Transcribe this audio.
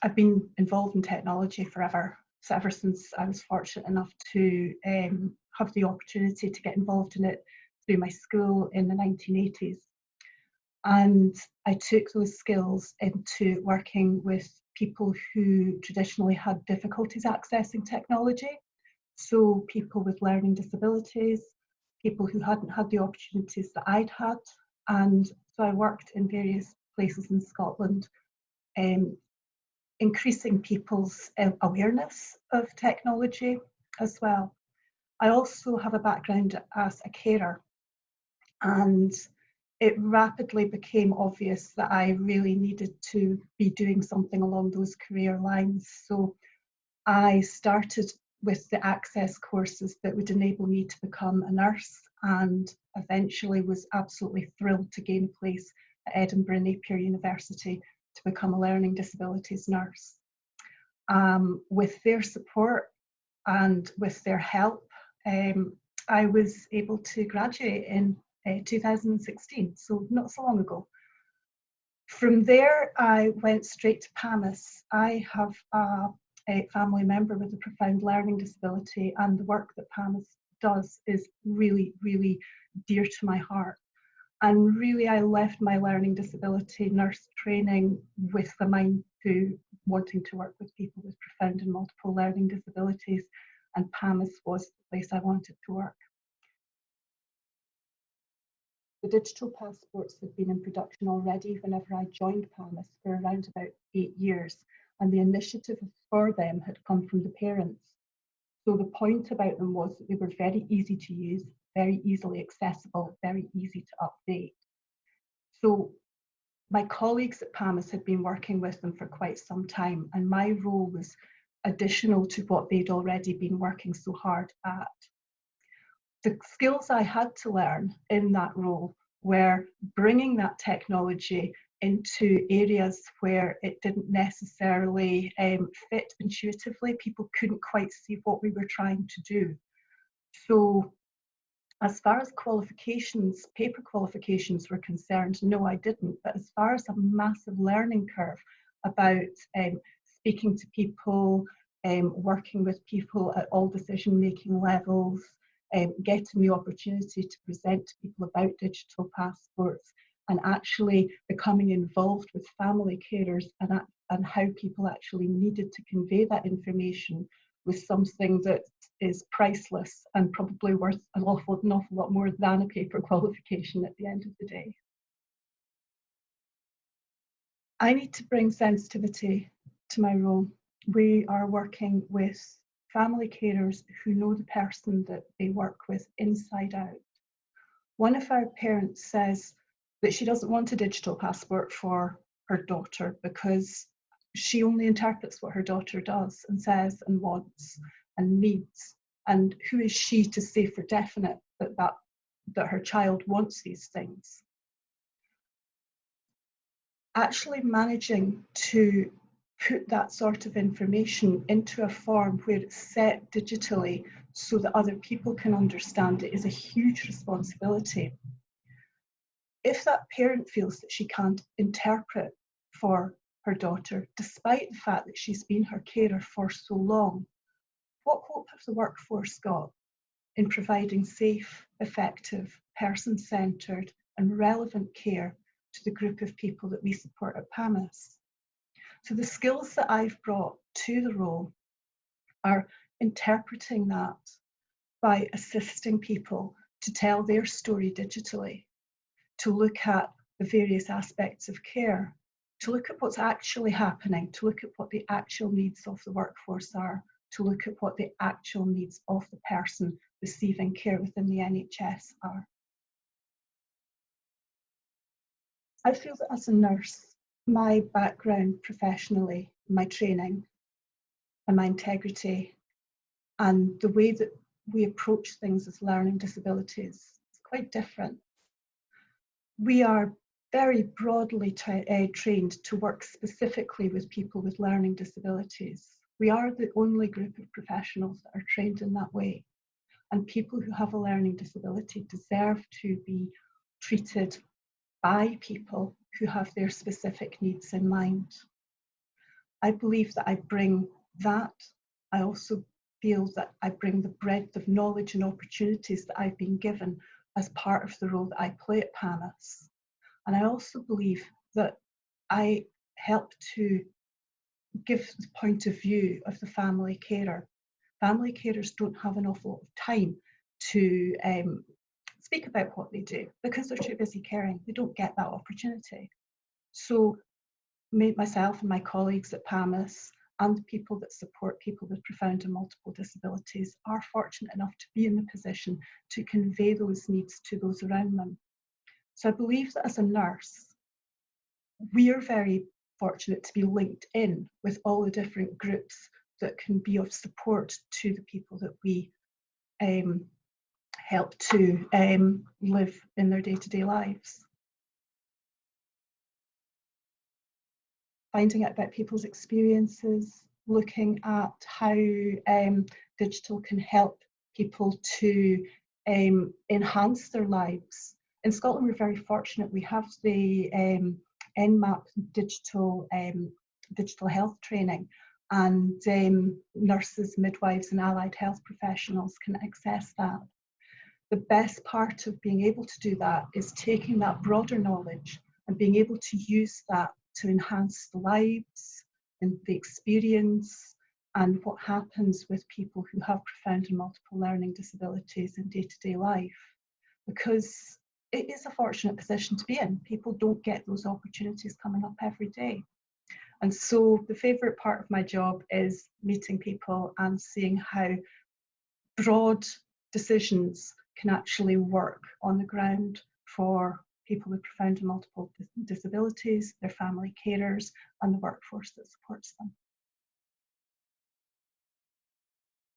I've been involved in technology forever. So ever since I was fortunate enough to have the opportunity to get involved in it through my school in the 1980s. And I took those skills into working with people who traditionally had difficulties accessing technology. So people with learning disabilities, people who hadn't had the opportunities that I'd had. And so I worked in various places in Scotland, increasing people's awareness of technology as well. I also have a background as a carer, and it rapidly became obvious that I really needed to be doing something along those career lines. So I started with the access courses that would enable me to become a nurse, and eventually was absolutely thrilled to gain a place at Edinburgh Napier University to become a learning disabilities nurse. With their support and with their help, I was able to graduate in 2016, so not so long ago. From there, I went straight to PAMIS. I have a family member with a profound learning disability, and the work that PAMIS does is really, really dear to my heart. And really, I left my learning disability nurse training with the mind to wanting to work with people with profound and multiple learning disabilities, and PAMIS was the place I wanted to work. The digital passports had been in production already whenever I joined PAMIS for around about 8 years, and the initiative for them had come from the parents. So the point about them was that they were very easy to use, very easily accessible, very easy to update. So my colleagues at PAMIS had been working with them for quite some time, and my role was additional to what they'd already been working so hard at. The skills I had to learn in that role were bringing that technology into areas where it didn't necessarily fit intuitively. People couldn't quite see what we were trying to do. So as far as qualifications, paper qualifications were concerned, no, I didn't. But as far as a massive learning curve about speaking to people, working with people at all decision-making levels, getting the opportunity to present to people about digital passports, and actually becoming involved with family carers and how people actually needed to convey that information was something that is priceless and probably worth an awful lot more than a paper qualification at the end of the day. I need to bring sensitivity to my role. We are working with family carers who know the person that they work with inside out. One of our parents says that she doesn't want a digital passport for her daughter because she only interprets what her daughter does and says and wants and needs. And who is she to say for definite that her child wants these things? Actually managing to put that sort of information into a form where it's set digitally so that other people can understand it is a huge responsibility. If that parent feels that she can't interpret for her daughter, despite the fact that she's been her carer for so long, what hope has the workforce got in providing safe, effective, person-centred and relevant care to the group of people that we support at PAMIS? So the skills that I've brought to the role are interpreting that by assisting people to tell their story digitally, to look at the various aspects of care, to look at what's actually happening, to look at what the actual needs of the workforce are, to look at what the actual needs of the person receiving care within the NHS are. I feel that as a nurse, my background professionally, my training and my integrity and the way that we approach things as learning disabilities is quite different. We are very broadly trained to work specifically with people with learning disabilities. We are the only group of professionals that are trained in that way. And people who have a learning disability deserve to be treated by people who have their specific needs in mind. I believe that I bring that. I also feel that I bring the breadth of knowledge and opportunities that I've been given as part of the role that I play at PAMIS. And I also believe that I help to give the point of view of the family carer. Family carers don't have an awful lot of time to speak about what they do because they're too busy caring. They don't get that opportunity. So myself and my colleagues at PAMIS and the people that support people with profound and multiple disabilities are fortunate enough to be in the position to convey those needs to those around them. So I believe that as a nurse, we are very fortunate to be linked in with all the different groups that can be of support to the people that we help to live in their day-to-day lives. Finding out about people's experiences, looking at how digital can help people to enhance their lives. In Scotland, we're very fortunate. We have the NMAP digital health training, and nurses, midwives and allied health professionals can access that. The best part of being able to do that is taking that broader knowledge and being able to use that to enhance the lives and the experience and what happens with people who have profound and multiple learning disabilities in day-to-day life. Because it is a fortunate position to be in. People don't get those opportunities coming up every day. And so the favourite part of my job is meeting people and seeing how broad decisions can actually work on the ground for people with profound and multiple disabilities, their family carers, and the workforce that supports them.